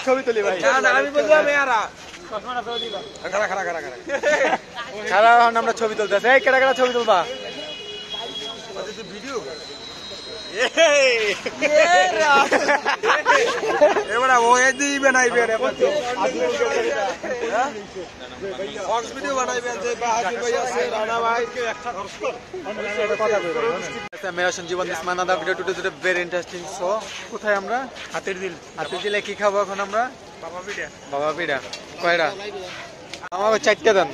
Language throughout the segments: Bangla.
ছবি তুলি ভাই, আমি বললাম খারাপ আমরা ছবি তুলতেছি। এই কেটা কেটা ছবি তুলবা ভিডিও এবার ও এদিই বানাইবে রে ফক্স ভিডিও বানাইবে যে বাহাদুর ভাই আছে রানা ভাই একটা কথা কইবে মেরা সঞ্জীবন দিস মানাদা video today today very interesting. So কোথায় আমরা? হাতির দিলে কি খাবো এখন আমরা? বাবা পিঠা কয়টা? আমাকে 4টা দেন।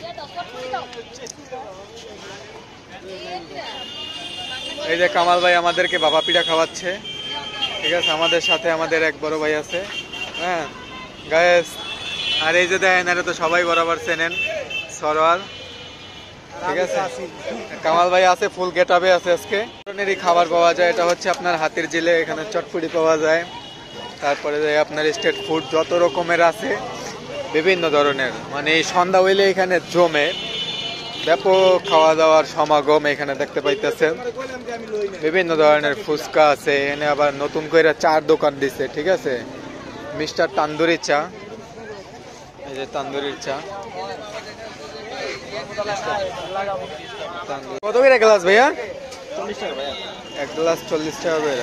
এই যে কামাল ভাই আমাদেরকে বাবা পিঠা খাওয়াচ্ছে, ঠিক আছে। আমাদের সাথে আমাদের এক বড় ভাই আছে, হ্যাঁ গায়েস। আর এই যে দেখেন, এটা তো সবাই বরাবর চেনেন, সরোয়ার, ঠিক আছে। কামাল ভাই আছে, ফুল গেট আপে আছে আজকে। ধরনেরই খাবার পাওয়া যায়, এটা হচ্ছে আপনার হাতির ঝিলে। এখানে চটপুরি পাওয়া যায়, তারপরে আপনার স্ট্রিট ফুড যত রকমের আছে বিভিন্ন ধরনের, মানে এই সন্ধ্যা হইলে এখানে জমে ব্যাপক খাওয়া দাওয়ার সমাগম এখানে দেখতে পাইতেছেন। বিভিন্ন ধরনের ফুচকা আছে এখানে, আবার নতুন করে চার দোকান দিছে, ঠিক আছে। মিস্টার তান্দুরি চা, এই যে তান্দুরির চা। কত করে গ্লাস ভাইয়া? 40 টাকা ভাইয়া, এক গ্লাস 40 টাকা করে।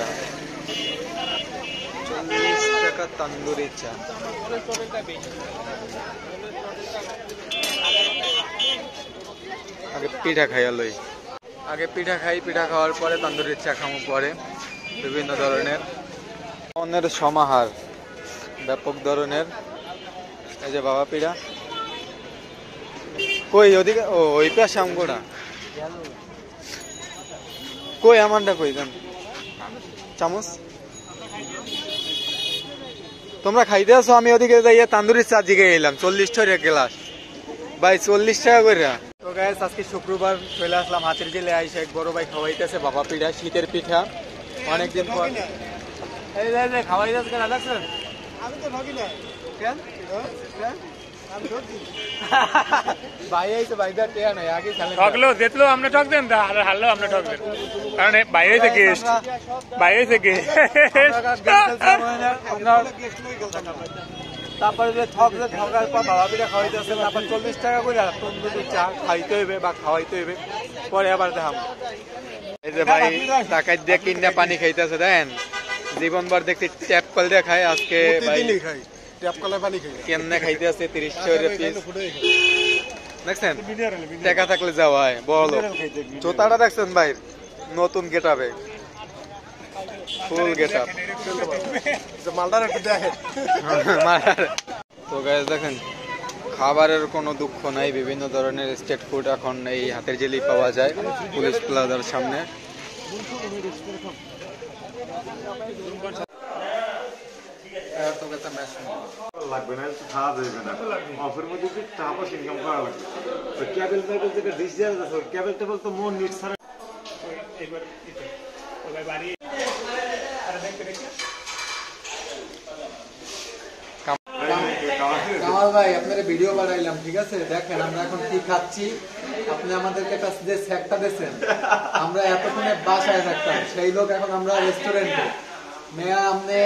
40 টাকা তান্দুরি চা। আগে পিঠা খাইয়া লই, আগে পিঠা খাই, পিঠা খাওয়ার পরে তান্দুরির চা খামো পরে। বিভিন্ন ধরনের অন্যের সমাহার, ব্যাপক ধরনের। এই যে বাবা পিঠা কই ওদিকে, ও ওই পাশে আমগোড়া কই, আমারটা কই দেন চামচ। তোমরা খাইতে আসো, আমি ওদিকে যাইয়া তান্দুরির চা জিগে এলাম। 40 টাকা গ্লাস ভাই, 40 টাকা করে। তো গাইস আজকে শুক্রবার চলে আসলাম হাতির ঝিলে, আইসা এক বড় ভাই খাওয়াইতেছে বাবা পিঠা, শীতের পিঠা অনেকদিন পর। এই যে খাওয়াইতেছে কেন দেখছেন? আমি তো ঠকি না কেন ভাই, এই তো ভাইদার টিয়া নাই, আগে ঠকলো দেখলো আমরা ঠক দেন, আর হারলো আমরা ঠক দেন, কারণ বাইরে থেকে গেস্ট, বাইরে থেকে। তারপরে যে ঠকার পর বাবা পিঠা খাওয়াইতেছে, তারপর 40 টাকা করে তন্দুরি চা খাইতে হইবে বা খাওয়াইতে হইবে, পরে আবার দেখাম। এই যে ভাই টাকায় দিয়ে কিনা পানি খাইতেছে, দেখেন জীবনভর দেখছি ট্যাপ কল দিয়ে খায়, আজকে ভাই ট্যাপ কলে পানি খাই কেমনে খাইতে আছে। 30 টাকা পিস দেখছেন, টাকা থাকলে যাওয়া হয়। বলো জোতাটা দেখছেন ভাই, নতুন গেট আপে, ফুল গেট আপ। তো গাইস দেখেন, খাবারের কোনো দুঃখ নাই, বিভিন্ন ধরনের স্ট্রিট ফুড এখন এই হাতের ঝিলেই পাওয়া যায় পুলিশ প্লাজার সামনে। লাগবে না, খাওয়া যাবে না, অফের মধ্যে টাকা পয়সা ইনকাম করা লাগবে। ক্যাবেল প্যাবেল থেকে ডিশ দেওয়া যাচ্ছে, ক্যাবেল টেবেল তো মন নিট ছাড়া। কামাল ভাই আপনারা ভিডিও বানাইলাম, ঠিক আছে। দেখেন আমরা এখন কি খাচ্ছি, আপনি আমাদেরকে যে স্যাকটা দিয়েছেন, আমরা এতক্ষণে বাসায় থাকতাম, সেই লোক এখন আমরা রেস্টুরেন্টে। মেয়া আপনি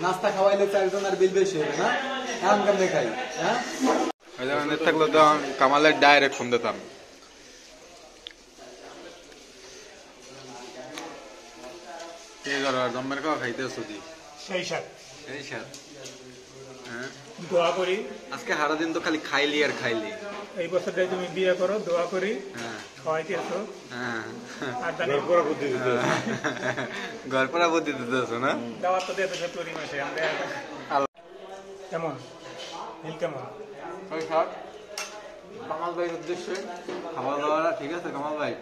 নাস্তা খাওয়াইলে 4 জনের বিল বেশি হবে না, এখন কেমনে খাই? হ্যাঁ থাকলো তো কামালের ডাইরেক্ট ফোন দিতাম। জম্মের খাওয়া খাইতেছো দি সেই সাথ, সেই সাথ। দোয়া করি আজকে সারাদিন তো খালি খাইলি আর খাইলি। এই বছরটাই তুমি বিয়ে করো, দোয়া করি। খাওয়াইতে আসো, গড়পড়া বুদ্ধি দিতেছো না? দাওয়াত তো দিতেছো তোরই মাসে। কেমন হিল কেমন? কামাল ভাইয়ের উদ্দেশ্যে খাওয়া দাওয়া ঠিক আছে। কামাল ভাই,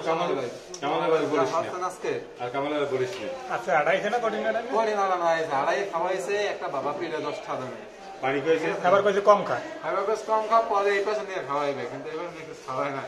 কামাল ভাই, কামাল ভাই বলিস আজকে, আর কামাল ভাই বলিস আচ্ছা আড়াইছে না কঠিন না করে না না আড়াই খাওয়াইছে একটা বাবা পিঠা 10 টাকা দামে বাড়ি কইছে, খাবার কইছে কম খা, খাবার কইছে কম খা, পরে এই পাশে নিয়ে খাওয়াইবে, কিন্তু এবার খাওয়াই না।